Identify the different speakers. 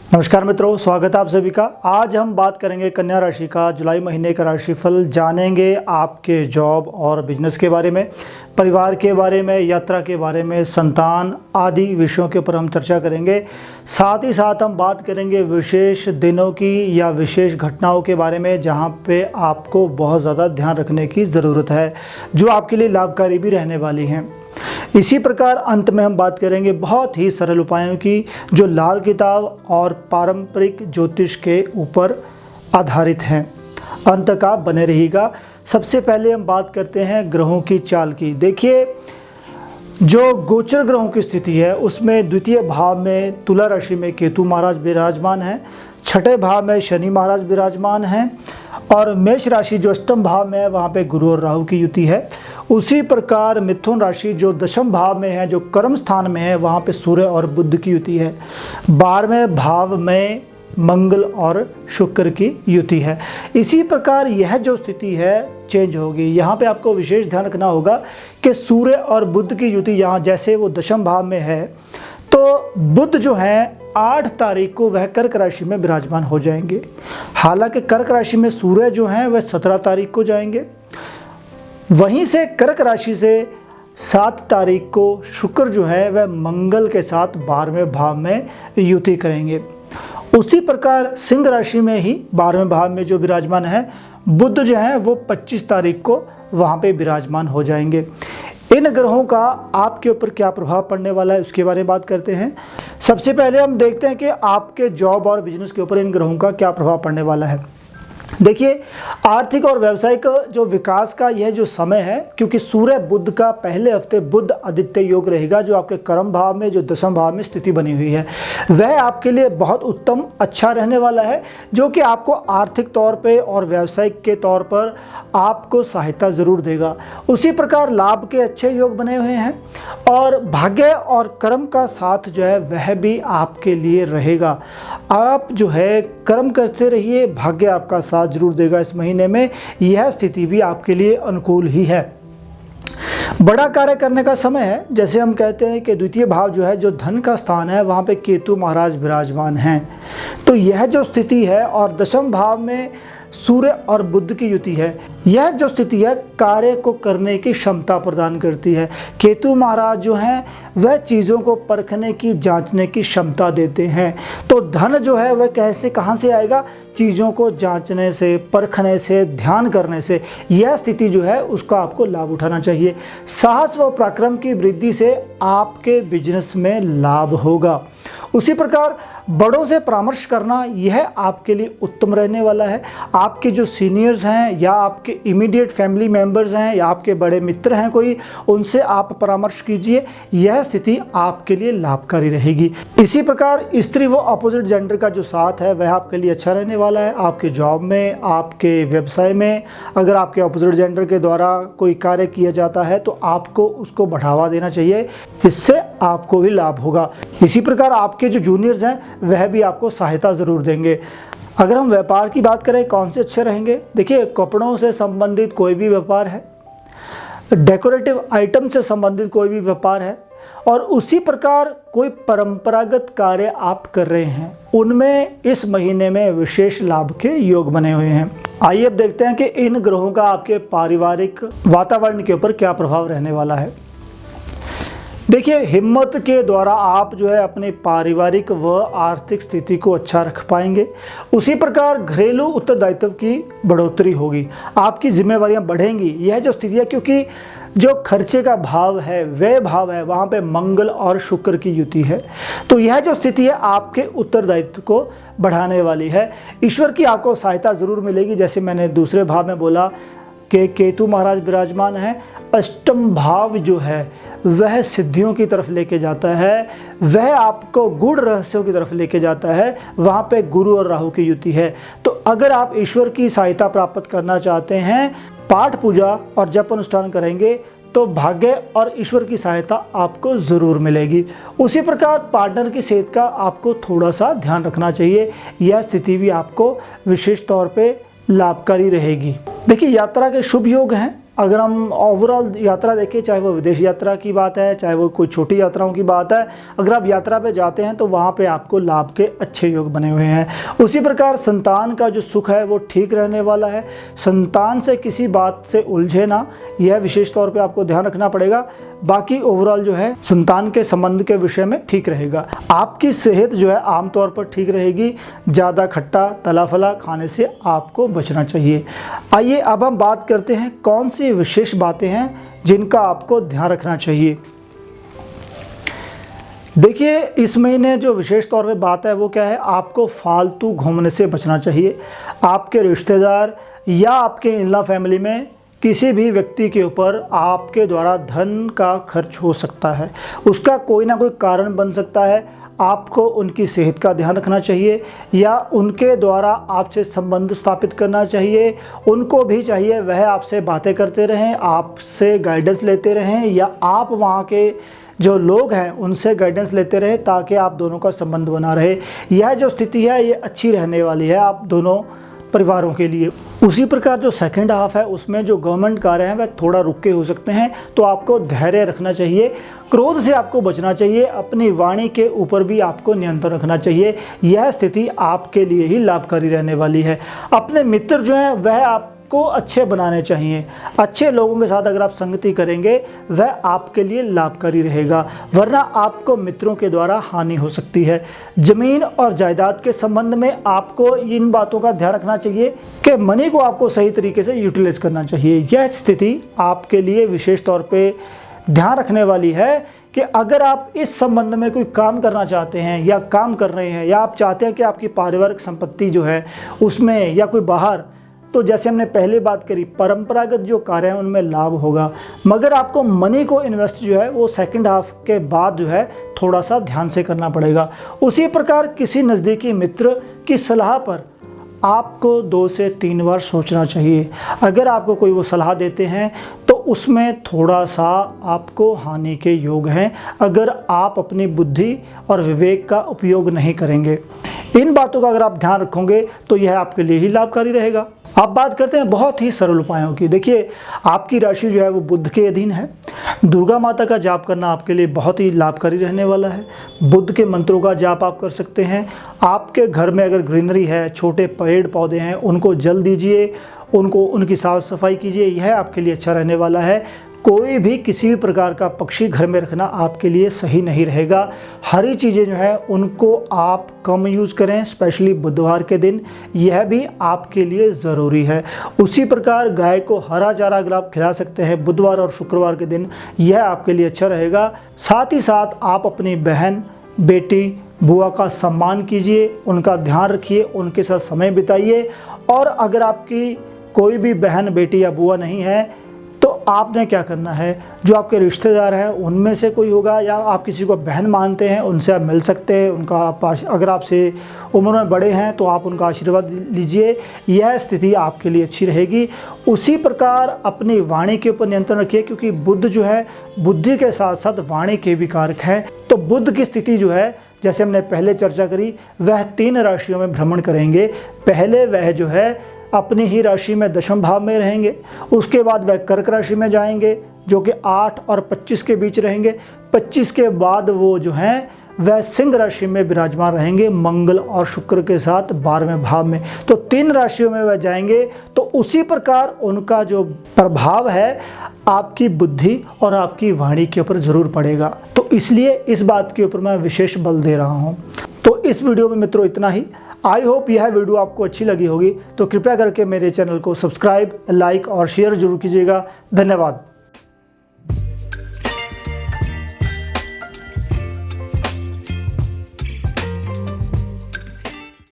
Speaker 1: नमस्कार मित्रों, स्वागत है आप सभी का। आज हम बात करेंगे कन्या राशि का जुलाई महीने का राशिफल। जानेंगे आपके जॉब और बिजनेस के बारे में, परिवार के बारे में, यात्रा के बारे में, संतान आदि विषयों के ऊपर हम चर्चा करेंगे। साथ ही साथ हम बात करेंगे विशेष दिनों की या विशेष घटनाओं के बारे में जहां पे आपको बहुत ज़्यादा ध्यान रखने की ज़रूरत है, जो आपके लिए लाभकारी भी रहने वाली हैं। इसी प्रकार अंत में हम बात करेंगे बहुत ही सरल उपायों की, जो लाल किताब और पारंपरिक ज्योतिष के ऊपर आधारित हैं। अंत का बने रहिएगा। सबसे पहले हम बात करते हैं ग्रहों की चाल की। देखिए, जो गोचर ग्रहों की स्थिति है उसमें द्वितीय भाव में तुला राशि में केतु महाराज विराजमान हैं, छठे भाव में शनि महाराज विराजमान हैं और मेष राशि जो अष्टम भाव में है वहाँ पे गुरु और राहु की युति है। उसी प्रकार मिथुन राशि जो दशम भाव में है, जो कर्म स्थान में है, वहाँ पे सूर्य और बुध की युति है। 12वें भाव में मंगल और शुक्र की युति है। इसी प्रकार यह जो स्थिति है चेंज होगी। यहाँ पे आपको विशेष ध्यान रखना होगा कि सूर्य और बुध की युति यहाँ जैसे वो दशम भाव में है, तो बुध जो है 8 तारीख को वह कर्क राशि में विराजमान हो जाएंगे। हालांकि कर्क राशि में सूर्य जो हैं वह 17 तारीख को जाएंगे। वहीं से कर्क राशि से 7 तारीख को शुक्र जो है वह मंगल के साथ 12वें भाव में युति करेंगे। उसी प्रकार सिंह राशि में ही 12वें भाव में जो विराजमान है बुध जो है वो 25 तारीख को वहाँ पे विराजमान हो जाएंगे। इन ग्रहों का आपके ऊपर क्या प्रभाव पड़ने वाला है उसके बारे में बात करते हैं। सबसे पहले हम देखते हैं कि आपके जॉब और बिजनेस के ऊपर इन ग्रहों का क्या प्रभाव पड़ने वाला है। देखिए, आर्थिक और व्यावसायिक जो विकास का यह जो समय है, क्योंकि सूर्य बुध का पहले हफ्ते बुध आदित्य योग रहेगा, जो आपके कर्म भाव में जो दशम भाव में स्थिति बनी हुई है वह आपके लिए बहुत उत्तम अच्छा रहने वाला है, जो कि आपको आर्थिक तौर पे और व्यावसायिक के तौर पर आपको सहायता ज़रूर देगा। उसी प्रकार लाभ के अच्छे योग बने हुए हैं और भाग्य और कर्म का साथ जो है वह भी आपके लिए रहेगा। आप जो है कर्म करते रहिए, भाग्य आपका साथ जरूर देगा। इस महीने में यह स्थिति भी आपके लिए अनुकूल ही है। बड़ा कार्य करने का समय है। जैसे हम कहते हैं कि द्वितीय भाव जो है, जो धन का स्थान है, वहाँ पे केतु महाराज विराजमान हैं, तो यह जो स्थिति है और दशम भाव में सूर्य और बुध की युति है, यह जो स्थिति है कार्य को करने की क्षमता प्रदान करती है। केतु महाराज जो हैं वह चीज़ों को परखने की, जांचने की क्षमता देते हैं। तो धन जो है वह कैसे कहाँ से आएगा? चीज़ों को जांचने से, परखने से, ध्यान करने से। यह स्थिति जो है उसका आपको लाभ उठाना चाहिए। साहस व पराक्रम की वृद्धि से आपके बिजनेस में लाभ होगा। उसी प्रकार बड़ों से परामर्श करना यह आपके लिए उत्तम रहने वाला है। आपके जो सीनियर्स हैं या आपके इमीडिएट फैमिली मेंबर्स हैं या आपके बड़े मित्र हैं कोई, उनसे आप परामर्श कीजिए। यह स्थिति आपके लिए लाभकारी रहेगी। इसी प्रकार स्त्री व अपोजिट जेंडर का जो साथ है वह आपके लिए अच्छा रहने वाला है। आपके जॉब में, आपके व्यवसाय में अगर आपके अपोजिट जेंडर के द्वारा कोई कार्य किया जाता है तो आपको उसको बढ़ावा देना चाहिए, इससे आपको भी लाभ होगा। इसी प्रकार आपके जो जूनियर्स हैं वह भी आपको सहायता ज़रूर देंगे। अगर हम व्यापार की बात करें कौन से अच्छे रहेंगे, देखिए, कपड़ों से संबंधित कोई भी व्यापार है, डेकोरेटिव आइटम से संबंधित कोई भी व्यापार है और उसी प्रकार कोई परंपरागत कार्य आप कर रहे हैं, उनमें इस महीने में विशेष लाभ के योग बने हुए हैं। आइए अब देखते हैं कि इन ग्रहों का आपके पारिवारिक वातावरण के ऊपर क्या प्रभाव रहने वाला है। देखिए, हिम्मत के द्वारा आप जो है अपनी पारिवारिक व आर्थिक स्थिति को अच्छा रख पाएंगे। उसी प्रकार घरेलू उत्तरदायित्व की बढ़ोतरी होगी, आपकी जिम्मेवारियां बढ़ेंगी। यह जो स्थिति है, क्योंकि जो खर्चे का भाव है, व्यय भाव है, वहाँ पे मंगल और शुक्र की युति है, तो यह जो स्थिति है आपके उत्तरदायित्व को बढ़ाने वाली है। ईश्वर की आपको सहायता ज़रूर मिलेगी। जैसे मैंने दूसरे भाव में बोला कि केतु महाराज विराजमान है, अष्टम भाव जो है वह सिद्धियों की तरफ लेके जाता है, वह आपको गूढ़ रहस्यों की तरफ लेके जाता है। वहाँ पे गुरु और राहु की युति है। तो अगर आप ईश्वर की सहायता प्राप्त करना चाहते हैं, पाठ पूजा और जप अनुष्ठान करेंगे तो भाग्य और ईश्वर की सहायता आपको ज़रूर मिलेगी। उसी प्रकार पार्टनर की सेहत का आपको थोड़ा सा ध्यान रखना चाहिए। यह स्थिति भी आपको विशेष तौर पे लाभकारी रहेगी। देखिए, यात्रा के शुभ योग हैं अगर हम ओवरऑल यात्रा देखें, चाहे वो विदेश यात्रा की बात है, चाहे वो कोई छोटी यात्राओं की बात है, अगर आप यात्रा पे जाते हैं तो वहाँ पे आपको लाभ के अच्छे योग बने हुए हैं। उसी प्रकार संतान का जो सुख है वो ठीक रहने वाला है। संतान से किसी बात से उलझे ना, यह विशेष तौर पे आपको ध्यान रखना पड़ेगा। बाकी ओवरऑल जो है संतान के संबंध के विषय में ठीक रहेगा। आपकी सेहत जो है आमतौर पर ठीक रहेगी। ज़्यादा खट्टा तला फला खाने से आपको बचना चाहिए। आइए अब हम बात करते हैं कौन सी विशेष बातें हैं जिनका आपको ध्यान रखना चाहिए। देखिए, इस महीने जो विशेष तौर पे बात है वो क्या है, आपको फालतू घूमने से बचना चाहिए। आपके रिश्तेदार या आपके इन-लॉ फैमिली में किसी भी व्यक्ति के ऊपर आपके द्वारा धन का खर्च हो सकता है, उसका कोई ना कोई कारण बन सकता है। आपको उनकी सेहत का ध्यान रखना चाहिए या उनके द्वारा आपसे संबंध स्थापित करना चाहिए। उनको भी चाहिए वह आपसे बातें करते रहें, आपसे गाइडेंस लेते रहें, या आप वहाँ के जो लोग हैं उनसे गाइडेंस लेते रहे ताकि आप दोनों का संबंध बना रहे। यह जो स्थिति है ये अच्छी रहने वाली है आप दोनों परिवारों के लिए। उसी प्रकार जो सेकंड हाफ है उसमें जो गवर्नमेंट कार्य हैं वह थोड़ा रुक के हो सकते हैं, तो आपको धैर्य रखना चाहिए, क्रोध से आपको बचना चाहिए, अपनी वाणी के ऊपर भी आपको नियंत्रण रखना चाहिए। यह स्थिति आपके लिए ही लाभकारी रहने वाली है। अपने मित्र जो हैं वह आपको अच्छे बनाने चाहिए। अच्छे लोगों के साथ अगर आप संगति करेंगे वह आपके लिए लाभकारी रहेगा, वरना आपको मित्रों के द्वारा हानि हो सकती है। जमीन और जायदाद के संबंध में आपको इन बातों का ध्यान रखना चाहिए कि मनी को आपको सही तरीके से यूटिलाइज करना चाहिए। यह स्थिति आपके लिए विशेष तौर पे ध्यान रखने वाली है कि अगर आप इस संबंध में कोई काम करना चाहते हैं या काम कर रहे हैं, या आप चाहते हैं कि आपकी पारिवारिक संपत्ति जो है उसमें या कोई बाहर, तो जैसे हमने पहले बात करी परंपरागत जो कार्य हैं उनमें लाभ होगा, मगर आपको मनी को इन्वेस्ट जो है वो सेकंड हाफ के बाद जो है थोड़ा सा ध्यान से करना पड़ेगा। उसी प्रकार किसी नज़दीकी मित्र की सलाह पर आपको 2 से 3 बार सोचना चाहिए। अगर आपको कोई वो सलाह देते हैं तो उसमें थोड़ा सा आपको हानि के योग हैं अगर आप अपनी बुद्धि और विवेक का उपयोग नहीं करेंगे। इन बातों का अगर आप ध्यान रखोगे तो यह आपके लिए ही लाभकारी रहेगा। अब बात करते हैं बहुत ही सरल उपायों की। देखिए, आपकी राशि जो है वो बुध के अधीन है। दुर्गा माता का जाप करना आपके लिए बहुत ही लाभकारी रहने वाला है। बुध के मंत्रों का जाप आप कर सकते हैं। आपके घर में अगर ग्रीनरी है, छोटे पेड़ पौधे हैं, उनको जल दीजिए, उनकी साफ सफाई कीजिए, यह आपके लिए अच्छा रहने वाला है। कोई भी किसी भी प्रकार का पक्षी घर में रखना आपके लिए सही नहीं रहेगा। हरी चीज़ें जो हैं उनको आप कम यूज़ करें, स्पेशली बुधवार के दिन, यह भी आपके लिए ज़रूरी है। उसी प्रकार गाय को हरा चारा अगर आप खिला सकते हैं बुधवार और शुक्रवार के दिन, यह आपके लिए अच्छा रहेगा। साथ ही साथ आप अपनी बहन, बेटी, बुआ का सम्मान कीजिए, उनका ध्यान रखिए, उनके साथ समय बिताइए। और अगर आपकी कोई भी बहन, बेटी या बुआ नहीं है तो आपने क्या करना है, जो आपके रिश्तेदार हैं उनमें से कोई होगा या आप किसी को बहन मानते हैं उनसे आप मिल सकते हैं। उनका अगर आपसे उम्र में बड़े हैं तो आप उनका आशीर्वाद लीजिए, यह स्थिति आपके लिए अच्छी रहेगी। उसी प्रकार अपनी वाणी के ऊपर नियंत्रण रखिए, क्योंकि बुध जो है बुद्धि के साथ साथ वाणी के भी कारक हैं। तो बुध की स्थिति जो है, जैसे हमने पहले चर्चा करी, वह 3 राशियों में भ्रमण करेंगे। पहले वह जो है अपनी ही राशि में दशम भाव में रहेंगे, उसके बाद वह कर्क राशि में जाएंगे जो कि 8 और 25 के बीच रहेंगे। 25 के बाद वो जो हैं वह सिंह राशि में विराजमान रहेंगे, मंगल और शुक्र के साथ 12वें भाव में। तो 3 राशियों में वह जाएंगे। तो उसी प्रकार उनका जो प्रभाव है आपकी बुद्धि और आपकी वाणी के ऊपर ज़रूर पड़ेगा। तो इसलिए इस बात के ऊपर मैं विशेष बल दे रहा हूँ। तो इस वीडियो में मित्रों इतना ही। आई होप यह वीडियो आपको अच्छी लगी होगी, तो कृपया करके मेरे चैनल को सब्सक्राइब, लाइक और शेयर जरूर कीजिएगा। धन्यवाद।